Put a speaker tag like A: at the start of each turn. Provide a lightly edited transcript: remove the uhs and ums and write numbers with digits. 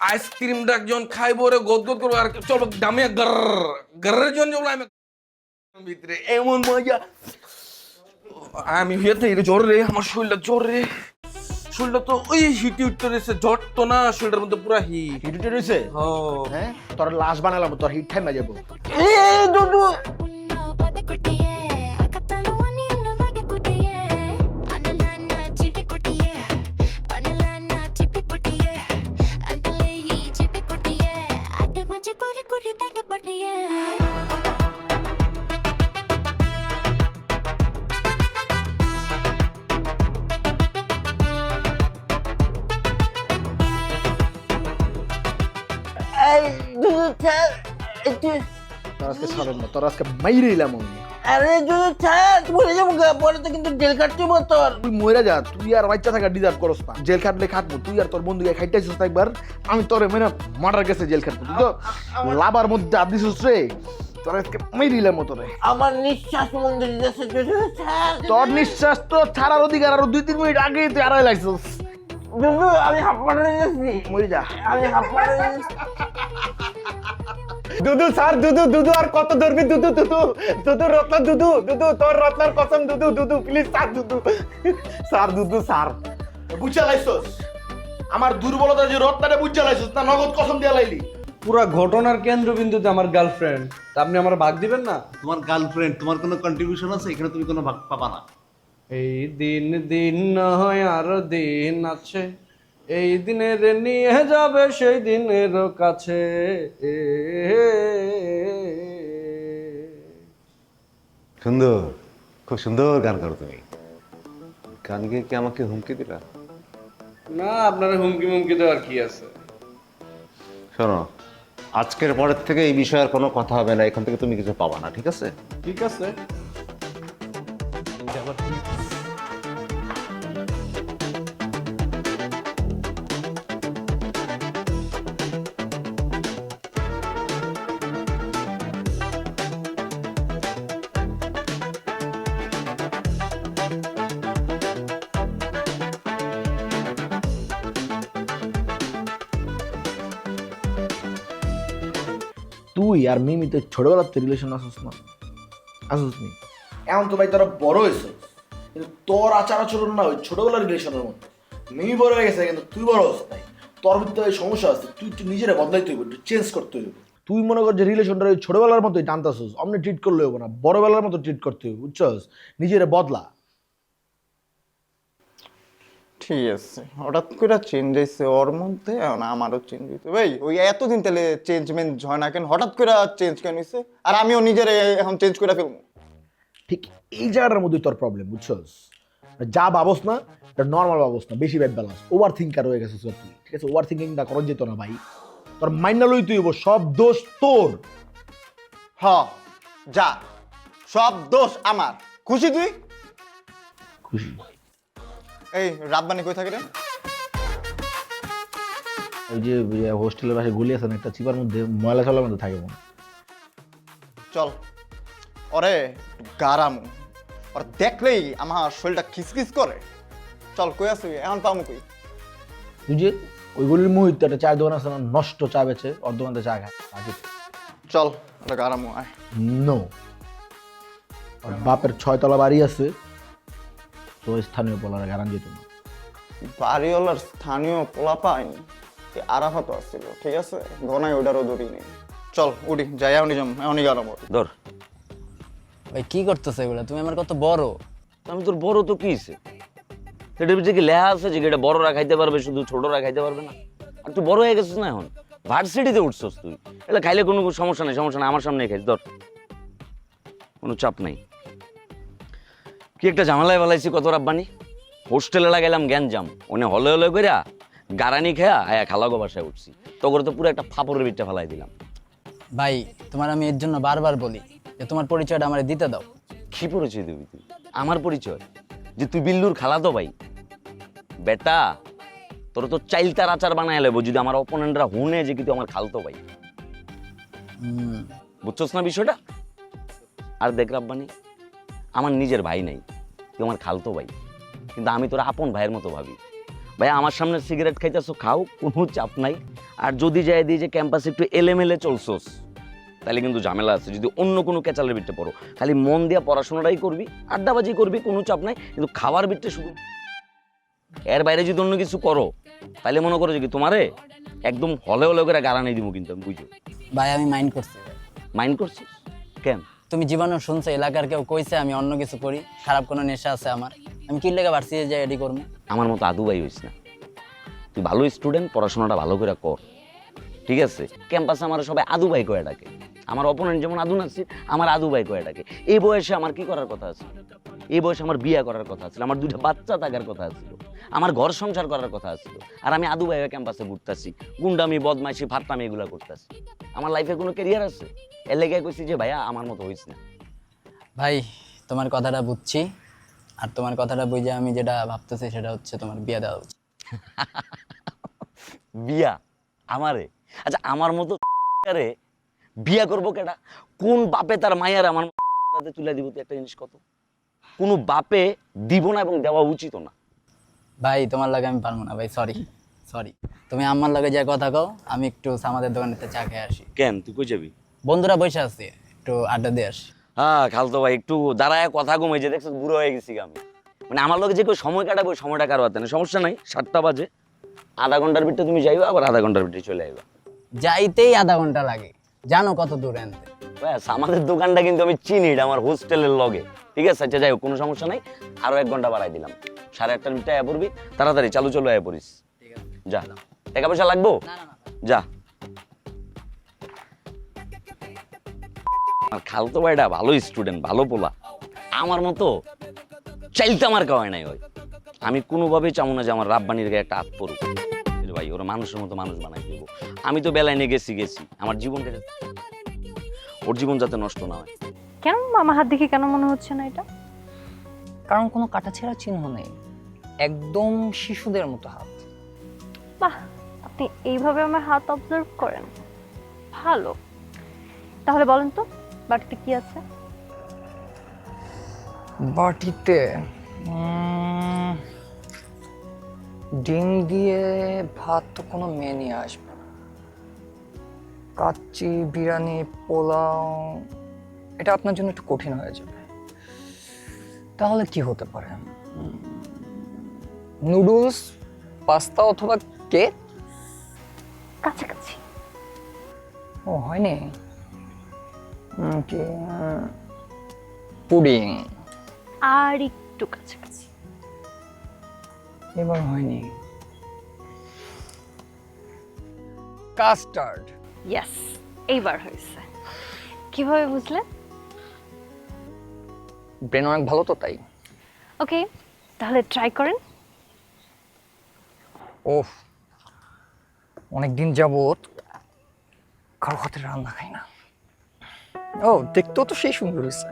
A: আইসক্রিমটা একজন খাইবো রে গদ গদ করবো আর চলো দামে গরের জন্য আমি ভিতরে এমন মজা আমি হেতে জ্বর রে আমার শরীরটা জ্বর রে শরীরটা তো ওই হিটে উঠতে রয়েছে জ্বর তো না শরীরটার মধ্যে পুরা হিট
B: হিট উঠে রয়েছে হ্যাঁ তোর লাশ বানালাম তোর হিট ঠান্ডা যাবো
C: এই দুধু ছাড় একটু
B: তোর আজকে সরেন না তোর আজকে মাইরে এলাম আমি
C: আরে দুধু ছাড় বলে যাবো গা পরে তো কিন্তু জেল কাটতে তোর
B: তুই মরে যা তুই আর বাচ্চা থাকা ডিজার্ভ করস না জেল খাটলে খাটবো তুই আর তোর বন্ধুকে খাইতেছিস না একবার আমি তোরে মেরে মার্ডার গেছে জেল খাটবো তুই তো লাভার মধ্যে আপ দিছিস রে তোর আজকে মাইরে এলাম তোরে
C: আমার নিঃশ্বাস বন্ধ দিতেছে দুধু ছাড়
B: তোর নিঃশ্বাস তো ছাড়ার অধিকার আরো 2-3 মিনিট আগেই তুই আড়াই লাগছিস
C: দুধু আমি হাফ মারা গেছি
B: মরে যা
C: আমি হাফ মারা গেছি
D: দুদু স্যার দুদু দুদু আর কত ধরবি দুদু দুদু দুদু রত্ন দুদু দুদু তোর রত্নার কসম দুদু দুদু প্লিজ স্যার দুদু স্যার দুদু স্যার
B: বুঝা লাইছস আমার দুর্বলতা যে রত্নারে বুঝা লাইছস না নগদ কসম দিয়া লাইলি
E: পুরা ঘটনার কেন্দ্রবিন্দুতে আমার গার্লফ্রেন্ড তা আপনি আমার ভাগ দিবেন না?
F: তোমার গার্লফ্রেন্ড তোমার কোনো কন্ট্রিবিউশন আছে এখানে? তুমি কোনো ভাগ পাবা না।
E: এই দিন দিন নয় আরো দিন আছে, এই দিনের নিয়ে যাবে সেই দিনের কাছে।
F: সুন্দর, খুব সুন্দর গান করো তুমি। গান গিয়ে কি আমাকে হুমকি দিলা?
E: না, আপনার হুমকি মুমকি দেওয়ার কি আছে?
F: শোনো, আজকের পরের থেকে এই বিষয়ে আর কোনো কথা হবে না, এখান থেকে তুমি কিছু পাবা না, ঠিক আছে?
E: ঠিক আছে।
B: তুই আর মিমি তো ছোটবেলার তো রিলেশন আসছিস না আসছিস নি এখন তো ভাই তোরা বড় হয়েছিস কিন্তু তোর আচার আচরণ না ওই ছোটবেলার রিলেশনের মতো মিমি বড় হয়ে গেছে কিন্তু তুই বড় হস নাই তোর ভিতরে এই সমস্যা আছে তুই একটু নিজেরা বদলাইতে হইব একটু চেঞ্জ করতে হইব তুই মনে কর যে রিলেশনটা ওই ছোটবেলার মতোই টানতাছিস অমনি ট্রিট করলে হইব না বড়বেলার মতো ট্রিট করতে হইব বুঝছস নিজেরা বদলা
D: ঠিক আছে, হঠাৎ করে চেঞ্জ হয়েছে ওর মধ্যে, এখন আমারও চেঞ্জ হয়েছে। ভাই ওই এতদিন তাহলে চেঞ্জমেন্ট হয় না কেন, হঠাৎ করে চেঞ্জ কেন হয়েছে? আর আমিও নিজের এখন চেঞ্জ করে ফেলবো।
B: ঠিক এই জায়গাটার মধ্যেই তোর প্রবলেম বুঝছস যা ভাবস না এটা নর্মাল ভাবস না বেশি ভাব বেলাস ওভার থিঙ্কার হয়ে গেছিস তুই ঠিক আছে ওভার থিঙ্কিংটা করা যেত না ভাই তোর মাইন্ডা লই তুই সব দোষ তোর
D: হ যা, সব দোষ আমার। খুশি তুই?
B: খুশি
D: এই রাতবানি কই থাকে রে?
B: ওই যে হোস্টেলের পাশে গলি আছে না একটা চিপার মধ্যে ময়লা চলার মধ্যে থাকে মনে
D: চল ওরে গারামু, ওর দেখলেই আমার শরীরটা খিসখিস করে। চল কই আছি এখন পামু কই?
B: তুই যে ওই গলির মুহূর্তে একটা চায়ের দোকান আছে না নষ্ট চা বেচে ওর দোকান থেকে চা খায় আগে
D: চল ওটা গারামু আয়।
B: নো ওর বাপের 6 তলা বাড়ি আছে তো স্থানীয় বলার গারান যেত না
D: বাড়িওয়ালার স্থানীয় পোলা পাইনি, আরাফাত আসছিল, ঠিক আছে ঘনায় ওটারও দড়ি নেই। চল উঠি যাই, এখনই যাম, এখনই গারামু।
G: ধর,
H: ভাই কি করতেছো এগুলা? তুমি আমার কত বড়।
G: আমি তোর বড় তো কি হইছে? এটার ভিতরে কি লেখা আছে যে এটা বড়রা খাইতে পারবে শুধু ছোটরা খাইতে পারবে না? আর তুই বড় হয়ে গেছিস না, এখন ভার্সিটিতে উঠছস তুই, এটা খাইলে কোনো সমস্যা নেই, সমস্যা নেই, আমার সামনে খাইস, ধর, কোনো চাপ নাই। কি একটা ঝামেলায় ফেলাইছি কত রাব্বানি, হোস্টেলে লাগাইলাম গ্যাঞ্জাম, ওনে হলে হলে কইরা গারানি খেয়া আয়া খালাগো বাসায় উঠছি, তো করে তো পুরো একটা ফাপড়ের বিটটা ফেলাই দিলাম।
H: ভাই তোমার আমি এর জন্য বারবার বলি যে তোমার পরিচয়টা আমারে দিতে দাও।
G: কি পরিচয় দিবি তুই? আমার পরিচয় যে তুই বিল্লুর খালাতো ভাই? বেটা, তোর তো চাইলতার আচার বানায় লেবো যদি আমার অপোনেন্টরা হুনে যে কিন্তু আমার খালতো ভাই। বুঝছস না বিষয়টা? আর দেখ রাব্বানি, আমার নিজের ভাই নাই, তুই আমার খালতো ভাই, কিন্তু আমি তোর আপন ভাইয়ের মতো ভাবি। ভাই আমার সামনে সিগারেট খাইতেছো, খাও, কোনো চাপ নাই। আর যদি যাই দিয়ে যে ক্যাম্পাসে একটু এলেমেলে চলছোস, তাহলে কিন্তু ঝামেলা আছে। যদি অন্য কোনো ক্যাচালের বিটে পড়ো, খালি মন দিয়ে পড়াশোনাটাই করবি, আড্ডাবাজি করবি, কোনো চাপ নাই, কিন্তু খাওয়ার বিটে শুধু। এর বাইরে যদি অন্য কিছু করো, তাহলে মনে করো যে কি তোমারে একদম হলে হলে করে গাড়া নিয়ে দিব, কিন্তু আমি বুঝো।
H: ভাই আমি মাইন্ড করছি।
G: মাইন্ড করছিস কেন?
H: তুমি জীবনে শুনছো এলাকার কেউ কইছে আমি অন্য কিছু করি, খারাপ কোনো নেশা আছে আমার, আমি কি লেগে ভার্সিটি যাই এডি করবো?
G: আমার মতো আদু ভাই হইস না। তুই ভালো স্টুডেন্ট, পড়াশোনাটা ভালো করে কর, ঠিক আছে? ক্যাম্পাসে আমার সবাই আদু ভাই কয়ে ডাকে। আমার অপোনেন্ট যেমন আদু নাসির, আমার আদু ভাই কয়ে ডাকে। এই বয়সে আমার কি করার কথা আছে? এই বয়সে আমার বিয়ে করার কথা ছিল, আমার 2টা বাচ্চা থাকার কথা ছিল, আমার ঘর সংসার করার কথা ছিল। আর আমি আদু ভাই ক্যাম্পাসে ঘুরতেছি, গুন্ডামি, বদমাইশি, ফাটতামি এগুলো করতেছি। আমার লাইফে কোনো ক্যারিয়ার আছে? এর লেগে কইছি যে ভাইয়া আমার মতো হইস না।
H: ভাই তোমার কথাটা বুঝছি, আর তোমার কথাটা বুঝে আমি যেটা ভাবতেছি সেটা হচ্ছে তোমার বিয়ে দেওয়া উচিত।
G: বিয়া আমারে? আচ্ছা আমার মতো রে বিয়া করবো কেডা? কোন বাপে তার মায়ের আমার তুলে দিব? তুই একটা জিনিস কত, কোনো বাপে দিব না এবং দেওয়া উচিত না।
H: ভাই তোমার লাগে আমি পারবো না ভাই, সরি সরি। তুমি আমার লাগে যে কথা কও, আমি একটু আমাদের দোকানেতে চা খেয়ে আসি।
G: কেন, তুই কই যাবি?
H: বন্ধুরা বসে আছে, একটু আড্ডা দিয়ে আসি।
G: হ্যাঁ খালতো ভাই, একটু দাঁড়ায় কথা কমে যে দেখছো বুড়ো হয়ে গেছি আমি। মানে আমার লোক যে কেউ সময় কাটাবো, সময়টা কারো হাতে না, সমস্যা নাই। 7টা বাজে, আধা ঘন্টার ভিতরে তুমি যাইবা, আবার আধা ঘন্টার ভিতরে চলে আইবা।
H: যাইতেই আধা ঘন্টা লাগে, জানো কত দূর আনতে?
G: ব্যাস, আমাদের দোকানটা কিন্তু আমি চিনি, এটা আমার হোস্টেলের লগে, ঠিক আছে? আচ্ছা যাই হোক, কোনো সমস্যা নাই। আরো 1 ঘন্টা বাড়াই দিলাম, 8:30টার ভিতরে আয়া পড়বি। তাড়াতাড়ি চালু চলো আয়া পড়িস। যা, টাকা পয়সা লাগবো? যা। আর খালতো ভাইটা ভালো স্টুডেন্ট, ভালো পোলা, আমার মতো চাইতে আমার কাওয়াই নাই হয়। আমি কোনোভাবেই চাবো না যে আমার রাব্বানির গায়ে একটা হাত পড়ুক। ভাই ওরা মানুষের মতো মানুষ বানাই দেবো। আমি তো বেলায় নিয়ে গেছি, আমার জীবনটা, ওর জীবন যাতে নষ্ট না হয়।
I: কেন আমার হাত দেখে কেন মনে হচ্ছে না এটা?
J: কারণ কোনো কাটাছেঁড়া চিহ্ন নেই, একদম শিশুদের মতো হাত।
I: বাহ, আপনি এইভাবে আমার হাত অবজার্ভ করেন, ভালো। তাহলে বলেন তো বাটিতে কি আছে?
J: বাটিতে ডিম দিয়ে ভাত তো কোনো মেয়ে নিয়ে আসবে না। কাচ্চি, বিরিয়ানি, পোলাও, এটা আপনার জন্য একটু কঠিন হয়ে যাবে। তাহলে কি হতে পারে? নুডলস, পাস্তা অথবা কেক?
I: কাছাকাছি।
J: ও হয়নি? পুডিং?
I: আর একটু কাছাকাছি।
J: এবার হয়নি। কাস্টার্ড?
I: ইয়েস, এইবার হয়েছে। কিভাবে বুঝলেন?
J: ব্রেন অনেক ভালো তো তাই।
I: ওকে, তাহলে ট্রাই করেন।
J: ওহ, অনেকদিন যাবত কারো হাতের রান্না খাই না। ও দেখতেও তো সেই সুন্দর হয়েছে।